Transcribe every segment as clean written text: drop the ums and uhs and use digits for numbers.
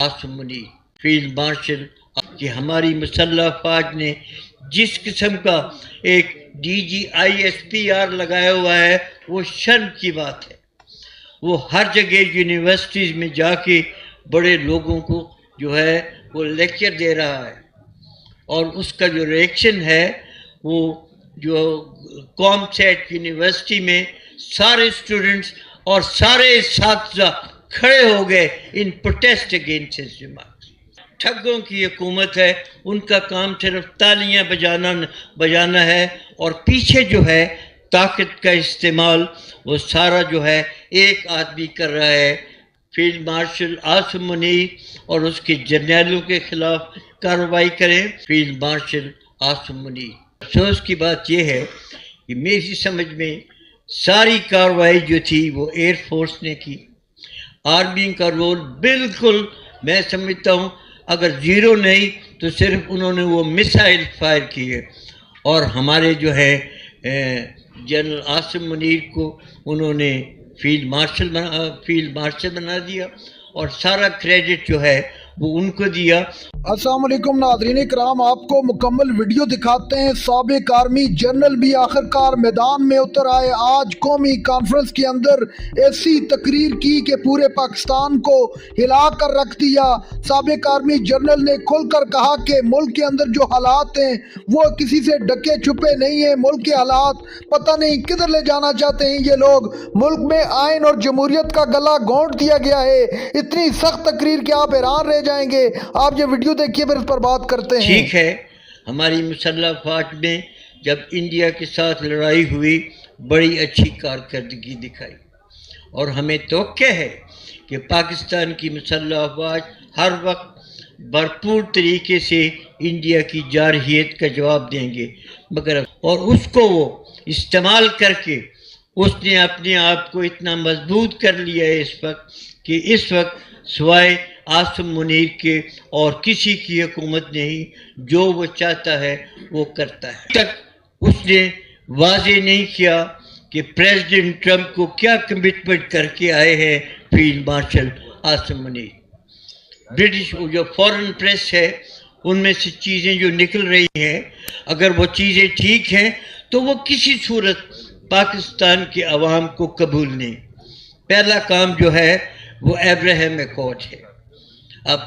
Asim Munir field marshal کہ ہماری مسلح افواج نے جس قسم کا ایک DGISPR لگایا ہوا ہے وہ شرم کی بات ہے۔ وہ ہر جگہ یونیورسٹیز میں جا کے بڑے لوگوں کو جو ہے وہ لیکچر دے رہا ہے، اور اس کا جو ریئیکشن ہے وہ جو قوم سیٹ یونیورسٹی میں سارے اسٹوڈنٹس اور سارے اساتذہ کھڑے ہو گئے in protest against his remarks. ٹھگوں کی حکومت ہے، ان کا کام صرف تالیاں بجانا ہے، اور پیچھے جو ہے طاقت کا استعمال وہ سارا جو ہے ایک آدمی کر رہا ہے۔ فیلڈ مارشل عاصم منیر اور اس کے جرنیلوں کے خلاف کارروائی کریں، فیلڈ مارشل عاصم منیر۔ افسوس کی بات یہ ہے کہ میری سمجھ میں ساری کارروائی جو تھی وہ ایئر فورس نے کی۔ آرمی کا رول بالکل میں سمجھتا ہوں اگر زیرو نہیں تو صرف انہوں نے وہ میسائل فائر کیے، اور ہمارے جو ہے جنرل عاصم منیر کو انہوں نے فیلڈ مارشل بنا دیا، اور سارا کریڈٹ جو ہے وہ ان کو دیا۔ السلام علیکم ناظرین کرام، آپ کو مکمل ویڈیو دکھاتے ہیں۔ سابق آرمی جنرل بھی آخر کار میدان میں اتر آئے۔ آج قومی کانفرنس کے اندر ایسی تقریر کی کہ پورے پاکستان کو ہلا کر رکھ دیا۔ سابق آرمی جنرل نے کھل کر کہا کہ ملک کے اندر جو حالات ہیں وہ کسی سے ڈکے چھپے نہیں ہیں۔ ملک کے حالات پتہ نہیں کدھر لے جانا چاہتے ہیں یہ لوگ۔ ملک میں آئین اور جمہوریت کا گلا گھونٹ دیا گیا ہے۔ اتنی سخت تقریر کہ آپ حیران رہ جائیں گے۔ آپ یہ ویڈیو دیکھیے پھر اس پر بات کرتے ہیں۔ ٹھیک ہے، ہماری مسلح افواج میں جب انڈیا کے ساتھ لڑائی ہوئی بڑی اچھی کارکردگی دکھائی، اور ہمیں توقع ہے کہ پاکستان کی مسلح افواج ہر وقت بھرپور طریقے سے انڈیا کی جارحیت کا جواب دیں گے، مگر اور اس کو وہ استعمال کر کے اس نے اپنے آپ کو اتنا مضبوط کر لیا ہے اس وقت کہ اس وقت سوائے عاصم منیر کے اور کسی کی حکومت نہیں، جو وہ چاہتا ہے وہ کرتا ہے۔ تک اس نے واضح نہیں کیا کہ پریزیڈنٹ ٹرمپ کو کیا کمٹمنٹ کر کے آئے ہیں field marshal Asim Munir. British جو فورن پریس ہے ان میں سے چیزیں جو نکل رہی ہیں، اگر وہ چیزیں ٹھیک ہیں تو وہ کسی صورت پاکستان کے عوام کو قبول نہیں۔ پہلا کام جو ہے وہ ابراہیم ایکارڈ ہے۔ اب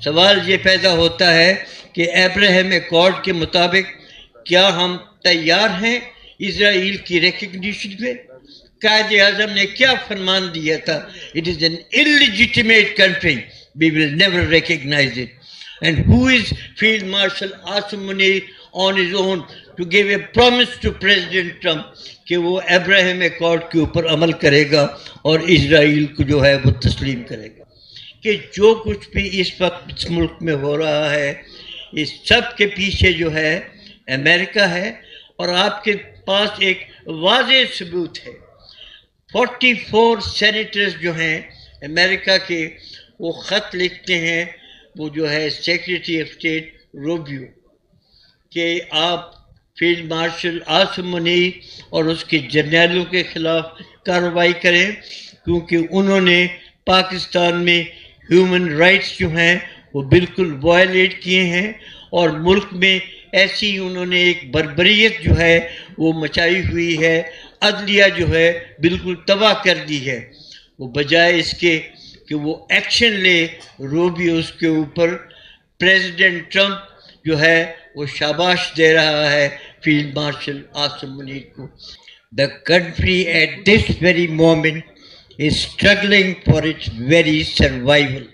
سوال یہ پیدا ہوتا ہے کہ ابراہیم ایکارڈ کے مطابق کیا ہم تیار ہیں اسرائیل کی ریکگنیشن پہ؟ قائد اعظم نے کیا فرمان دیا تھا؟ It is an illegitimate country. We will never recognize it. And who is Field Marshal Asim Munir on his own to give a promise to President Trump کہ وہ ابراہیم ایکارڈ کے اوپر عمل کرے گا اور اسرائیل کو جو ہے وہ تسلیم کرے گا؟ کہ جو کچھ بھی اس وقت اس ملک میں ہو رہا ہے اس سب کے پیچھے جو ہے امریکہ ہے، اور آپ کے پاس ایک واضح ثبوت ہے۔ 44 سینیٹرز جو ہیں امریکہ کے وہ خط لکھتے ہیں، وہ جو ہے سیکریٹری آف اسٹیٹ روبیو، کہ آپ فیلڈ مارشل عاصم منیر اور اس کے جرنیلوں کے خلاف کارروائی کریں، کیونکہ انہوں نے پاکستان میں ہیومن رائٹس جو ہیں وہ بالکل وائلیٹ کیے ہیں، اور ملک میں ایسی انہوں نے ایک بربریت جو ہے وہ مچائی ہوئی ہے، عدلیہ جو ہے بالکل تباہ کر دی ہے۔ وہ بجائے اس کے کہ وہ ایکشن لے روبیو اس کے اوپر، پریزیڈنٹ ٹرمپ جو ہے وہ شاباش دے رہا ہے فیلڈ مارشل عاصم منیر کو۔ The country at this very moment is struggling for its very survival.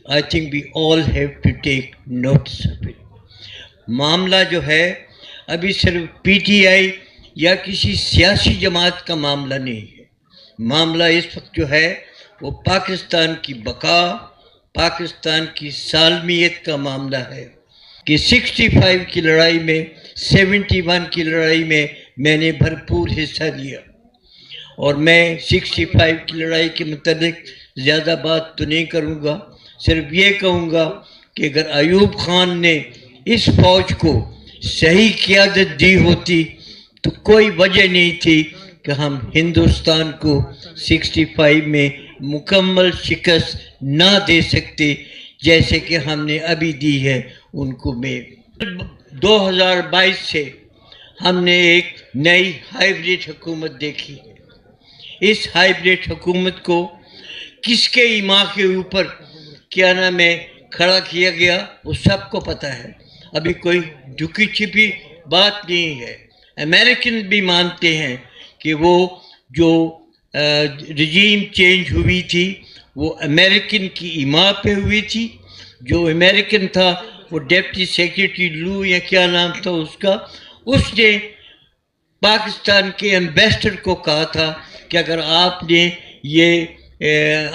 I think we all have to take notice of it. معاملہ جو ہے ابھی صرف PTI یا کسی سیاسی جماعت کا معاملہ نہیں ہے۔ معاملہ اس وقت جو ہے وہ پاکستان کی بقا، پاکستان کی سالمیت کا معاملہ ہے، کہ 65 کی لڑائی میں 71 کی لڑائی میں میں نے بھرپور حصہ لیا، اور میں 65 کی لڑائی کے متعلق زیادہ بات تو نہیں کروں گا، صرف یہ کہوں گا کہ اگر ایوب خان نے اس فوج کو صحیح قیادت دی ہوتی تو کوئی وجہ نہیں تھی کہ ہم ہندوستان کو 65 میں مکمل شکست نہ دے سکتے۔ جیسے کہ ہم نے ابھی دی ہے ان کو میں 2022 سے ہم نے ایک نئی ہائیبریڈ حکومت دیکھی ہے. اس ہائیبریڈ حکومت کو کس کے ایما کے اوپر کیا نام ہے کھڑا کیا گیا وہ سب کو پتہ ہے. ابھی کوئی جھکی چھپی بات نہیں ہے. امریکن بھی مانتے ہیں کہ وہ جو رجیم چینج ہوئی تھی وہ امریکن کی ایما پہ ہوئی تھی. جو امریکن تھا وہ ڈپٹی سیکریٹری لو یا کیا نام تھا اس نے پاکستان کے ایمبیسڈر کو کہا تھا کہ اگر آپ نے یہ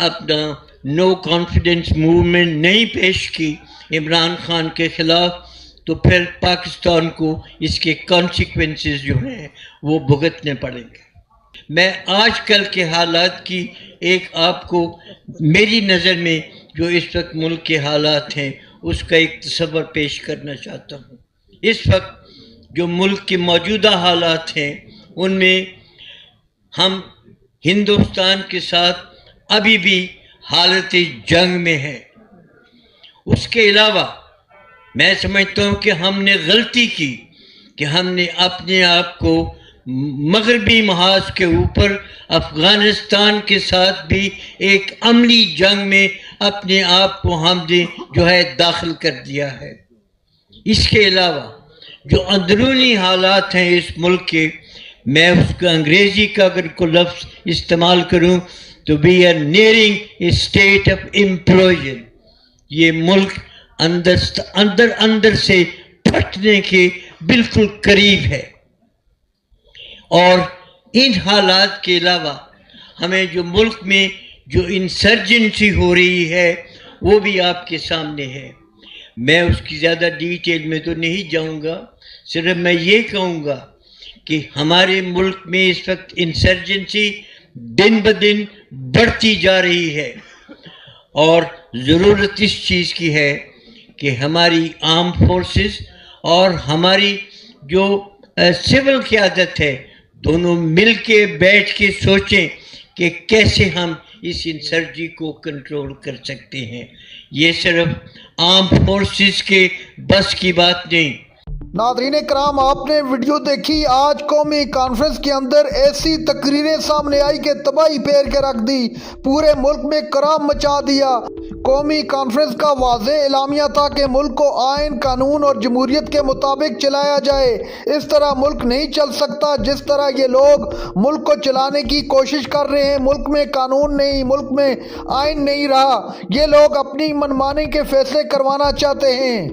اپنا نو کانفیڈنس موومنٹ نہیں پیش کی عمران خان کے خلاف تو پھر پاکستان کو اس کے کانسیکوینسز جو ہیں وہ بھگتنے پڑیں گے. میں آج کل کے حالات کی ایک آپ کو میری نظر میں جو اس وقت ملک کے حالات ہیں اس کا ایک تصور پیش کرنا چاہتا ہوں. اس وقت جو ملک کے موجودہ حالات ہیں ان میں ہم ہندوستان کے ساتھ ابھی بھی حالت جنگ میں ہیں. اس کے علاوہ میں سمجھتا ہوں کہ ہم نے غلطی کی کہ ہم نے اپنے آپ کو مغربی محاذ کے اوپر افغانستان کے ساتھ بھی ایک عملی جنگ میں اپنے آپ کو ہم نے جو ہے داخل کر دیا ہے. اس کے علاوہ جو اندرونی حالات ہیں اس ملک کے، میں اس کا انگریزی کا اگر کوئی لفظ استعمال کروں تو we are nearing a state of implosion. یہ ملک اندر سے پھٹنے کے بالکل قریب ہے. اور ان حالات کے علاوہ ہمیں جو ملک میں جو انسرجنسی ہو رہی ہے وہ بھی آپ کے سامنے ہے. میں اس کی زیادہ ڈیٹیل میں تو نہیں جاؤں گا، صرف میں یہ کہوں گا کہ ہمارے ملک میں اس وقت انسرجنسی دن بدن بڑھتی جا رہی ہے اور ضرورت اس چیز کی ہے کہ ہماری آرم فورسز اور ہماری جو سول قیادت ہے دونوں مل کے بیٹھ کے سوچیں کہ کیسے ہم اس انسرجی کو کنٹرول کر سکتے ہیں. یہ صرف آرم فورسز کے بس کی بات نہیں. ناظرین کرام، آپ نے ویڈیو دیکھی. آج قومی کانفرنس کے اندر ایسی تقریریں سامنے آئی کہ تباہی پھیر کے رکھ دی، پورے ملک میں کرام مچا دیا. قومی کانفرنس کا واضح اعلامیہ تھا کہ ملک کو آئین، قانون اور جمہوریت کے مطابق چلایا جائے. اس طرح ملک نہیں چل سکتا جس طرح یہ لوگ ملک کو چلانے کی کوشش کر رہے ہیں. ملک میں قانون نہیں، ملک میں آئین نہیں رہا. یہ لوگ اپنی منمانی کے فیصلے کروانا چاہتے ہیں.